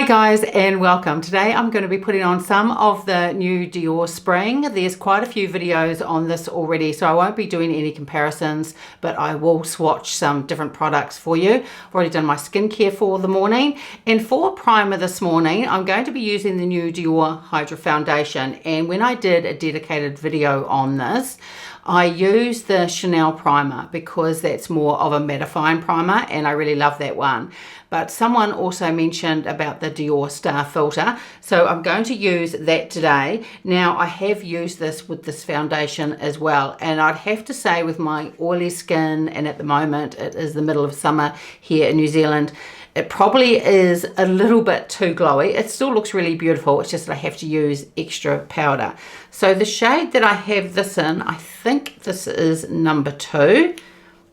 Hi guys and welcome. Today I'm going to be putting on some of the new Dior Spring. There's quite a few videos on this already, so I won't be doing any comparisons, but I will swatch some different products for you. I've already done my skincare for the morning, and for primer this morning I'm going to be using the new Dior Hydra foundation. And when I did a dedicated video on this, I used the Chanel primer because that's more of a mattifying primer and I really love that one. But someone also mentioned about the Dior Star Filter, so I'm going to use that today. Now I have used this with this foundation as well, and I'd have to say with my oily skin, and at the moment it is the middle of summer here in New Zealand, it probably is a little bit too glowy. It still looks really beautiful, it's just that I have to use extra powder. So the shade that I have this in, I think this is number 2.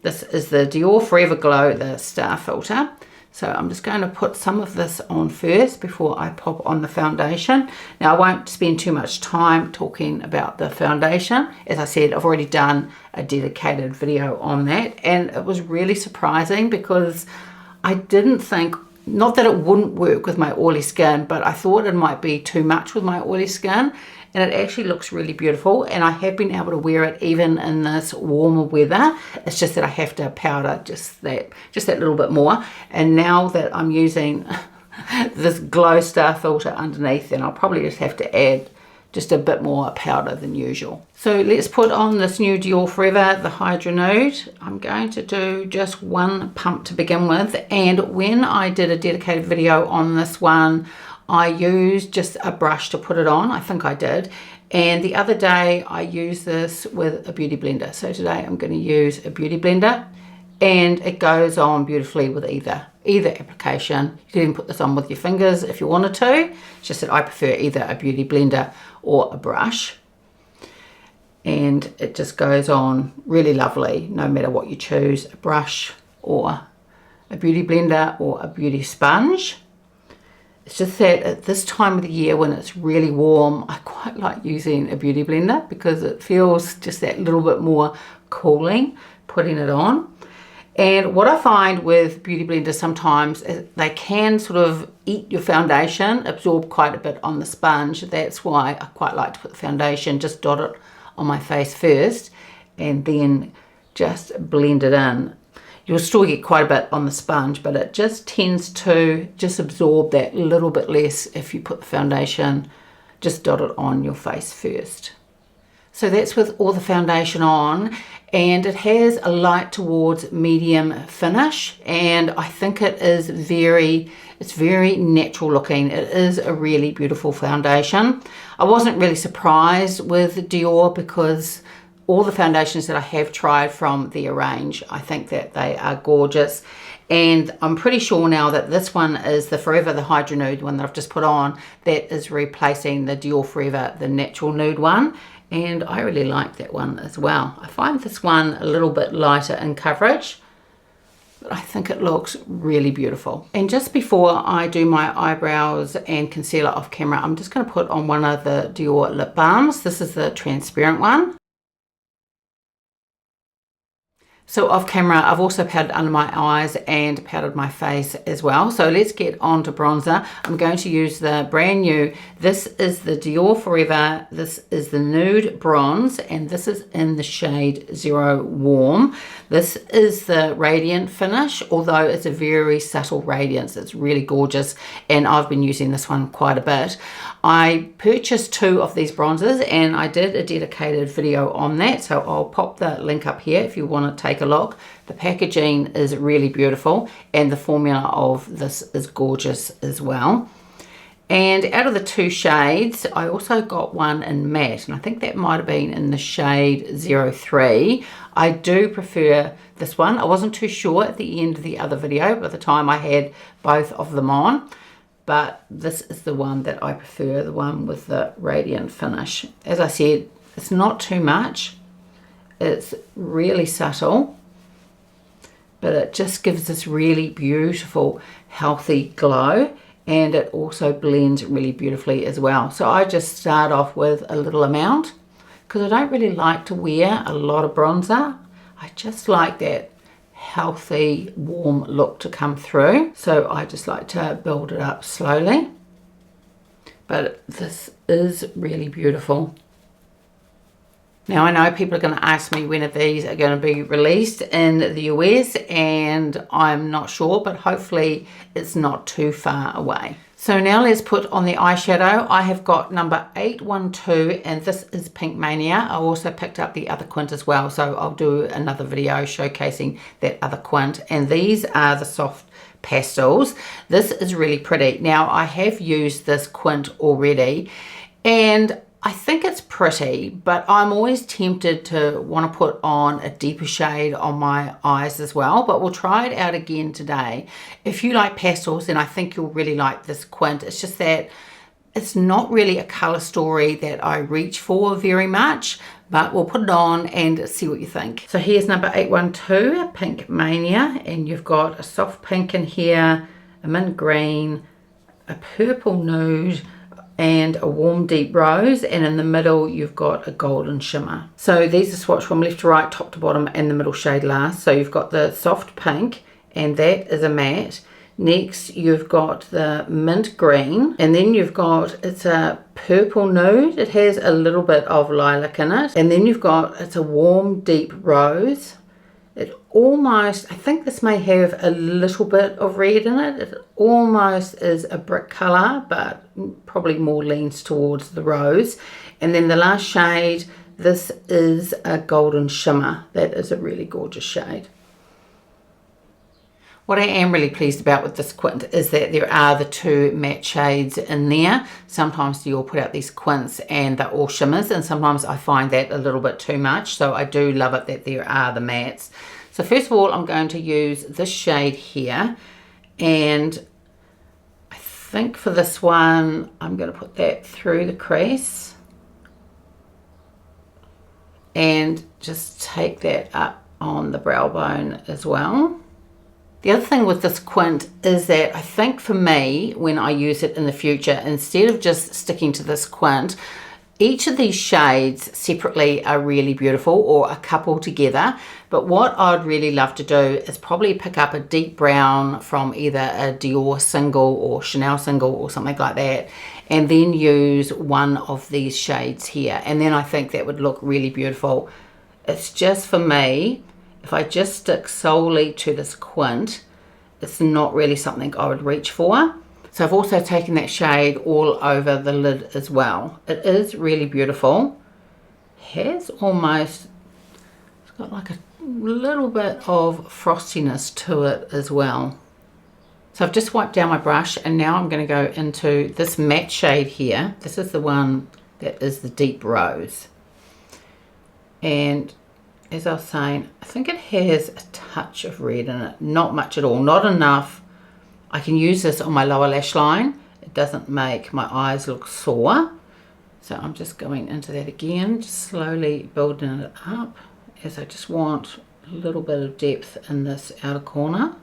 This is the Dior Forever Glow, the Star Filter. So I'm just going to put some of this on first before I pop on the foundation. Now I won't spend too much time talking about the foundation. As I said, I've already done a dedicated video on that, and it was really surprising because I didn't think, not that it wouldn't work with my oily skin, but I thought it might be too much with my oily skin, and it actually looks really beautiful, and I have been able to wear it even in this warmer weather. It's just that I have to powder just that little bit more. And now that I'm using this Glow Star Filter underneath, then I'll probably just have to add just a bit more powder than usual. So let's put on this new Dior Forever, the Hydra Nude. I'm going to do just one pump to begin with, and when I did a dedicated video on this one, I used just a brush to put it on. I think I did. And the other day I used this with a beauty blender. So today I'm going to use a beauty blender, and it goes on beautifully with either application. You can even put this on with your fingers if you wanted to. It's just that I prefer either a beauty blender or a brush. And it just goes on really lovely no matter what you choose, a brush or a beauty blender or a beauty sponge. It's just that at this time of the year when it's really warm, I quite like using a beauty blender because it feels just that little bit more cooling putting it on. And what I find with beauty blenders sometimes is they can sort of eat your foundation, absorb quite a bit on the sponge. That's why I quite like to put the foundation, just dot it on my face first and then just blend it in. You'll still get quite a bit on the sponge, but it just tends to just absorb that little bit less if you put the foundation, just dot it on your face first. So that's with all the foundation on, and it has a light towards medium finish, and I think it's very natural looking. It is a really beautiful foundation. I wasn't really surprised with Dior because all the foundations that I have tried from their range, I think that they are gorgeous. And I'm pretty sure now that this one is the Forever, the Hydra Nude one that I've just put on, that is replacing the Dior Forever, the Natural Nude one. And I really like that one as well. I find this one a little bit lighter in coverage, but I think it looks really beautiful. And just before I do my eyebrows and concealer off camera, I'm just going to put on one of the Dior lip balms. This is the transparent one. So off camera, I've also powdered under my eyes and powdered my face as well. So let's get on to bronzer. I'm going to use the brand new, this is the Dior Forever, this is the Nude Bronze, and this is in the shade 0 Warm. This is the radiant finish, although it's a very subtle radiance. It's really gorgeous, and I've been using this one quite a bit. I purchased 2 of these bronzers, and I did a dedicated video on that, so I'll pop the link up here if you want to take a look. The packaging is really beautiful, and the formula of this is gorgeous as well. And out of the 2 shades, I also got one in matte, and I think that might have been in the shade 03. I do prefer this one. I wasn't too sure at the end of the other video by the time I had both of them on, but this is the one that I prefer, the one with the radiant finish. As I said, it's not too much. It's really subtle, but it just gives this really beautiful, healthy glow, and it also blends really beautifully as well. So I just start off with a little amount because I don't really like to wear a lot of bronzer. I just like that healthy, warm look to come through. So I just like to build it up slowly. But this is really beautiful. Now I know people are going to ask me when these are going to be released in the US, and I'm not sure, but hopefully it's not too far away. So now let's put on the eyeshadow. I have got number 812, and this is Pinkmania. I also picked up the other Quint as well, so I'll do another video showcasing that other Quint. And these are the soft pastels. This is really pretty. Now I have used this Quint already, and I think it's pretty, but I'm always tempted to want to put on a deeper shade on my eyes as well, but we'll try it out again today. If you like pastels, then I think you'll really like this Quint. It's just that it's not really a color story that I reach for very much, but we'll put it on and see what you think. So here's number 812, Pinkmania, and you've got a soft pink in here, a mint green, a purple nude, and a warm deep rose, and in the middle you've got a golden shimmer. So these are swatched from left to right, top to bottom, and the middle shade last. So you've got the soft pink, and that is a matte. Next you've got the mint green, and then you've got, it's a purple nude. It has a little bit of lilac in it, and then you've got, it's a warm deep rose. It almost, I think this may have a little bit of red in it. It almost is a brick colour, but probably more leans towards the rose. And then the last shade, this is a golden shimmer. That is a really gorgeous shade. What I am really pleased about with this Quint is that there are the two matte shades in there. Sometimes you'll put out these Quints and they're all shimmers, and sometimes I find that a little bit too much. So I do love it that there are the mattes. So first of all, I'm going to use this shade here, and I think for this one, I'm going to put that through the crease and just take that up on the brow bone as well. The other thing with this Quint is that I think for me, when I use it in the future, instead of just sticking to this Quint, each of these shades separately are really beautiful, or a couple together. But what I'd really love to do is probably pick up a deep brown from either a Dior single or Chanel single or something like that, and then use one of these shades here. And then I think that would look really beautiful. It's just, for me, if I just stick solely to this Quint, it's not really something I would reach for. So I've also taken that shade all over the lid as well. It is really beautiful. Has almost, it's got like a little bit of frostiness to it as well. So I've just wiped down my brush, and now I'm going to go into this matte shade here. This is the one that is the deep rose. And as I was saying, I think it has a touch of red in it. Not much at all, not enough. I can use this on my lower lash line. It doesn't make my eyes look sore. So I'm just going into that again, just slowly building it up, as I just want a little bit of depth in this outer corner.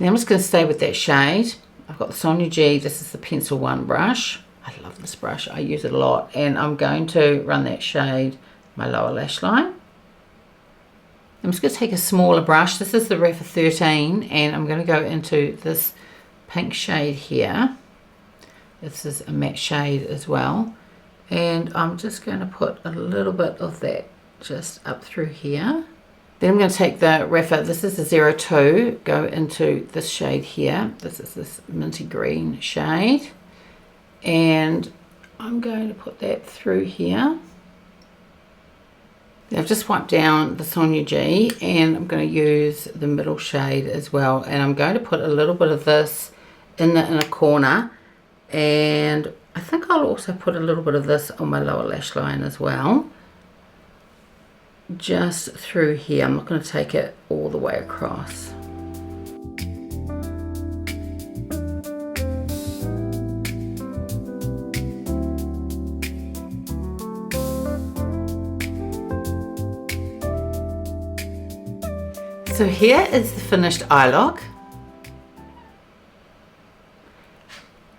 Now I'm just going to stay with that shade. I've got the Sonia G, this is the pencil one brush. I love this brush, I use it a lot. And I'm going to run that shade my lower lash line. I'm just going to take a smaller brush. This is the Rapha 13, and I'm going to go into this pink shade here. This is a matte shade as well. And I'm just going to put a little bit of that just up through here. Then I'm going to take the Rapha, this is the 02, go into this shade here. This is this minty green shade. And I'm going to put that through here. I've just wiped down the Sonia G, and I'm going to use the middle shade as well, and I'm going to put a little bit of this in the inner corner, and I think I'll also put a little bit of this on my lower lash line as well, just through here. I'm not going to take it all the way across. So here is the finished eye look,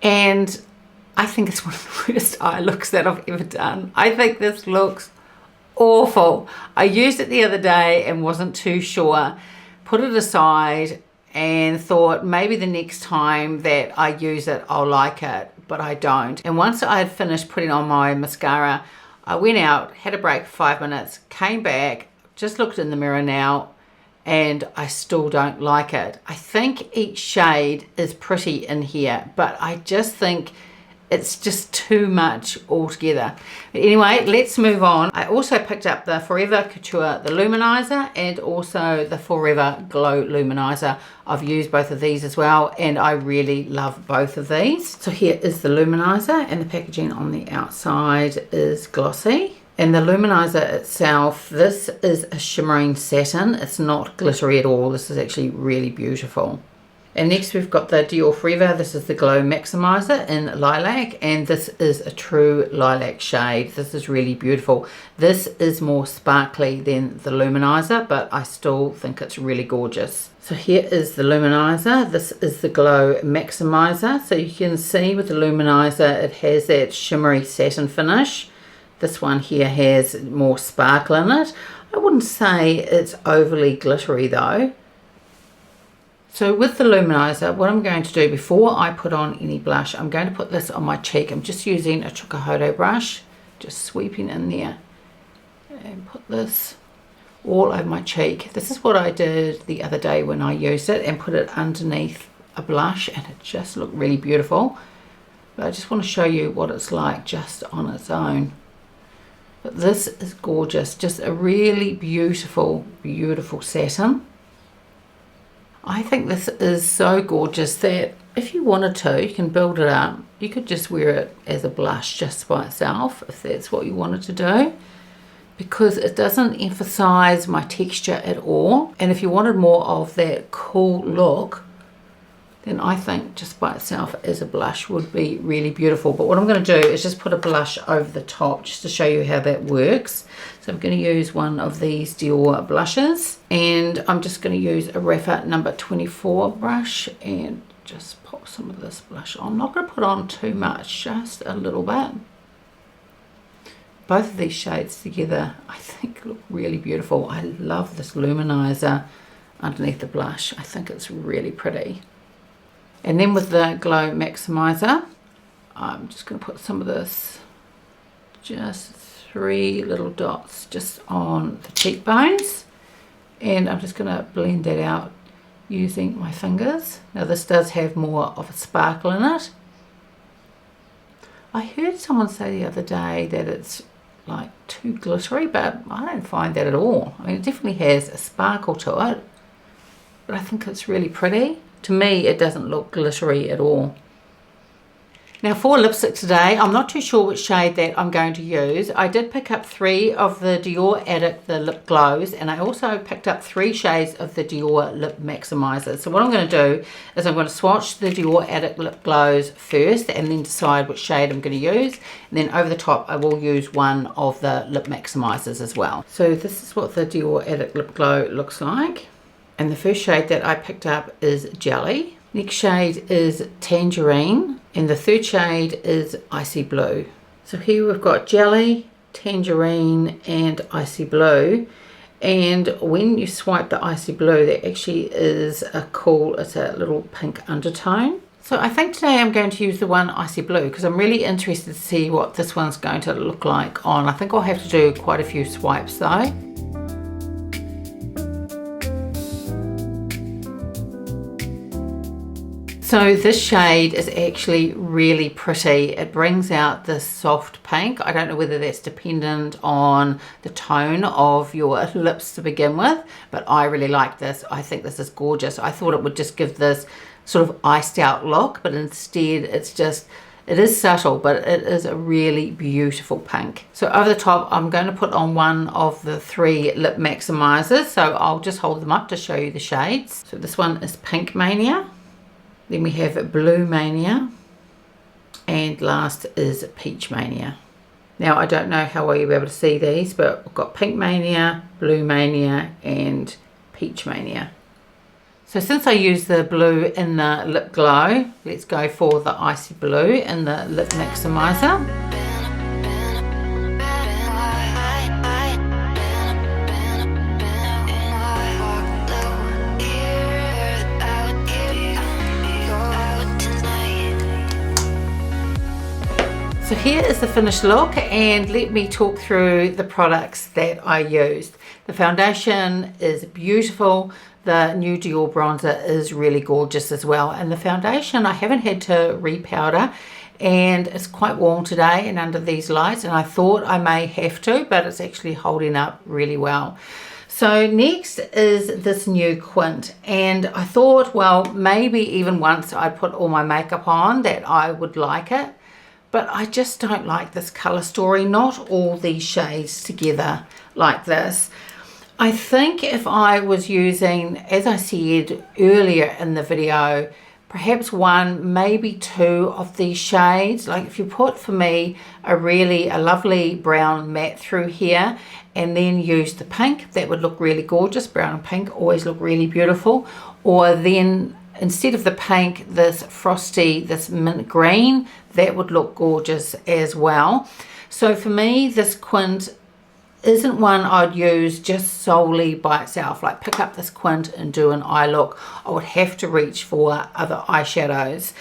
and I think it's one of the worst eye looks that I've ever done. I think this looks awful. I used it the other day and wasn't too sure, put it aside, and thought maybe the next time that I use it, I'll like it, but I don't. And once I had finished putting on my mascara, I went out, had a break for 5 minutes, came back, just looked in the mirror now, and I still don't like it. I think each shade is pretty in here, but I just think it's just too much altogether. But anyway, let's move on. I also picked up the Forever Couture, the Luminizer, and also the Forever Glow Luminizer. I've used both of these as well, and I really love both of these. So here is the Luminizer, and the packaging on the outside is glossy. And the Luminizer itself, this is a shimmering satin. It's not glittery at all. This is actually really beautiful. And next we've got the Dior Forever. This is the Glow Maximizer in Lilac, and this is a true lilac shade. This is really beautiful. This is more sparkly than the Luminizer, but I still think it's really gorgeous. So here is the Luminizer. This is the Glow Maximizer. So you can see with the Luminizer, it has that shimmery satin finish. This one here has more sparkle in it. I wouldn't say it's overly glittery though. So with the Luminizer, what I'm going to do before I put on any blush, I'm going to put this on my cheek. I'm just using a Chukahodo brush, just sweeping in there, and put this all over my cheek. This is what I did the other day when I used it, and put it underneath a blush, and it just looked really beautiful. But I just want to show you what it's like just on its own. But this is gorgeous, just a really beautiful, beautiful satin. I think this is so gorgeous that if you wanted to, you can build it up. You could just wear it as a blush just by itself, if that's what you wanted to do, because it doesn't emphasize my texture at all. And if you wanted more of that cool look, then I think just by itself as a blush would be really beautiful. But what I'm going to do is just put a blush over the top just to show you how that works. So I'm going to use one of these Dior blushes, and I'm just going to use a Rapha number 24 brush and just pop some of this blush on. I'm not going to put on too much, just a little bit. Both of these shades together I think look really beautiful. I love this Luminizer underneath the blush. I think it's really pretty. And then with the Glow Maximizer, I'm just going to put some of this, just 3 little dots just on the cheekbones, and I'm just going to blend that out using my fingers. Now this does have more of a sparkle in it. I heard someone say the other day that it's like too glittery, but I don't find that at all. I mean, it definitely has a sparkle to it, but I think it's really pretty. To me, it doesn't look glittery at all. Now for lipstick today, I'm not too sure which shade that I'm going to use. I did pick up 3 of the Dior Addict, the lip glows, and I also picked up 3 shades of the Dior lip maximizer. So what I'm going to do is I'm going to swatch the Dior Addict lip glows first, and then decide which shade I'm going to use. And then over the top, I will use one of the lip maximizers as well. So this is what the Dior Addict lip glow looks like. And the first shade that I picked up is Jelly. Next shade is Tangerine. And the third shade is Icy Blue. So here we've got Jelly, Tangerine, and Icy Blue. And when you swipe the Icy Blue, there actually is a cool, it's a little pink undertone. So I think today I'm going to use the one Icy Blue because I'm really interested to see what this one's going to look like on. I think I'll have to do quite a few swipes though. So this shade is actually really pretty. It brings out this soft pink. I don't know whether that's dependent on the tone of your lips to begin with, but I really like this. I think this is gorgeous. I thought it would just give this sort of iced out look, but instead it's just, it is subtle, but it is a really beautiful pink. So over the top, I'm going to put on one of the 3 lip maximizers. So I'll just hold them up to show you the shades. So this one is Pinkmania. Then we have Glowmania, and last is Peachmania. Now I don't know how well you'll be able to see these, but we've got Pinkmania, Glowmania, and Peachmania. So since I used the blue in the lip glow, let's go for the Icy Blue in the lip maximizer. So here is the finished look, and let me talk through the products that I used. The foundation is beautiful. The new Dior bronzer is really gorgeous as well. And the foundation, I haven't had to repowder, and it's quite warm today and under these lights, and I thought I may have to, but it's actually holding up really well. So next is this new Quint, and I thought, well, maybe even once I put all my makeup on that I would like it, but I just don't like this color story, not all these shades together like this. I think if I was using, as I said earlier in the video, perhaps one, maybe two of these shades, like if you put for me a lovely brown matte through here and then use the pink, that would look really gorgeous. Brown and pink always look really beautiful. Or then instead of the pink, this frosty, this mint green, that would look gorgeous as well. So for me, this Quint isn't one I'd use just solely by itself, like pick up this Quint and do an eye look. I would have to reach for other eyeshadows.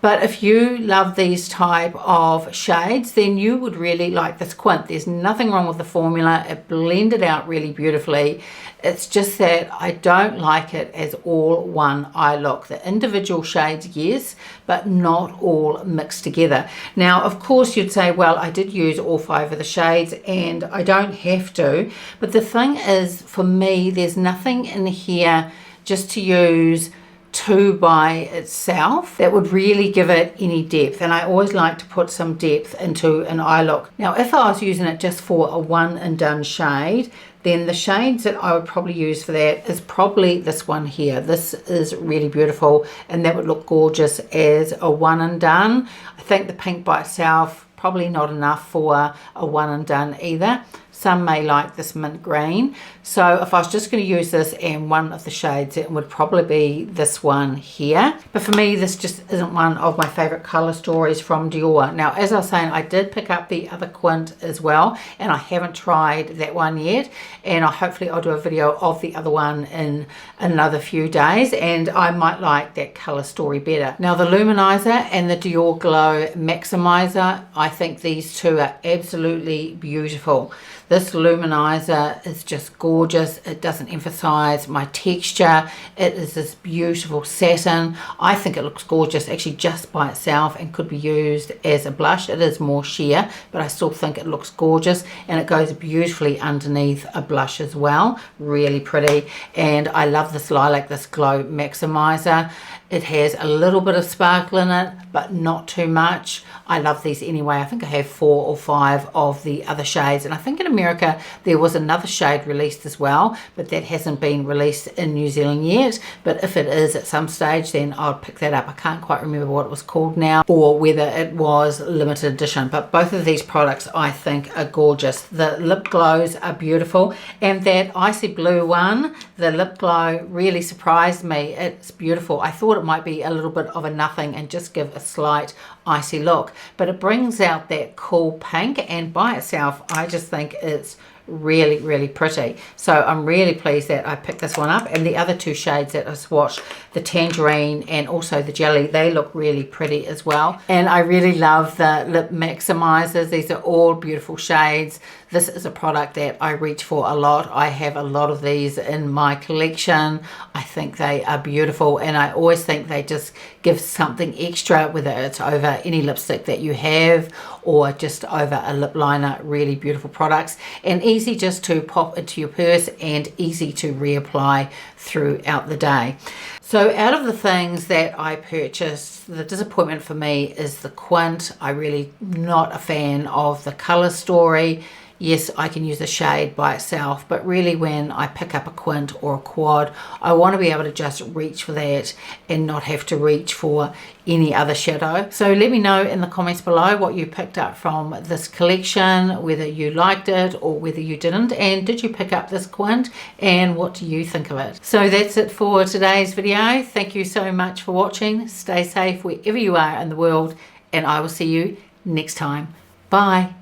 But if you love these type of shades, then you would really like this Quint. There's nothing wrong with the formula. It blended out really beautifully. It's just that I don't like it as all one eye look. The individual shades, yes, but not all mixed together. Now, of course, you'd say, well, I did use all 5 of the shades and I don't have to. But the thing is, for me, there's nothing in here just to use 2 by itself that would really give it any depth, and I always like to put some depth into an eye look. Now if I was using it just for a one and done shade, then the shades that I would probably use for that is probably this one here. This is really beautiful and that would look gorgeous as a one and done. I think the pink by itself probably not enough for a one and done either. Some may like this mint green. So if I was just going to use this and one of the shades, it would probably be this one here. But for me, this just isn't one of my favorite color stories from Dior. Now, as I was saying, I did pick up the other Quint as well, and I haven't tried that one yet. And hopefully I'll do a video of the other one in another few days, and I might like that color story better. Now, the Luminizer and the Dior Glow Maximizer, I think these two are absolutely beautiful. This Luminizer is just gorgeous. It doesn't emphasize my texture. It is this beautiful satin. I think it looks gorgeous actually just by itself and could be used as a blush. It is more sheer, but I still think it looks gorgeous, and it goes beautifully underneath a blush as well. Really pretty. And I love this Lilac, this Glow Maximizer. It has a little bit of sparkle in it, but not too much. I love these anyway. I think I have 4 or 5 of the other shades, and I think in America there was another shade released as well, but that hasn't been released in New Zealand yet. But if it is at some stage, then I'll pick that up. I can't quite remember what it was called now, or whether it was limited edition, but both of these products I think are gorgeous. The lip glows are beautiful, and that icy blue one, the lip glow, really surprised me. It's beautiful. I thought it might be a little bit of a nothing and just give a slight icy look, but it brings out that cool pink, and by itself I just think it's really pretty. So I'm really pleased that I picked this one up. And the other 2 shades that I swatched, the tangerine and also the jelly, they look really pretty as well. And I really love the lip maximizers. These are all beautiful shades. This is a product that I reach for a lot. I have a lot of these in my collection. I think they are beautiful, and I always think they just give something extra, whether it's over any lipstick that you have or just over a lip liner. Really beautiful products, and easy just to pop into your purse and easy to reapply throughout the day. So out of the things that I purchased, the disappointment for me is the Quint. I really not a fan of the color story. Yes, I can use a shade by itself, but really when I pick up a Quint or a quad, I want to be able to just reach for that and not have to reach for any other shadow. So let me know in the comments below what you picked up from this collection, whether you liked it or whether you didn't, and did you pick up this Quint, and what do you think of it? So that's it for today's video. Thank you so much for watching. Stay safe wherever you are in the world, and I will see you next time. Bye.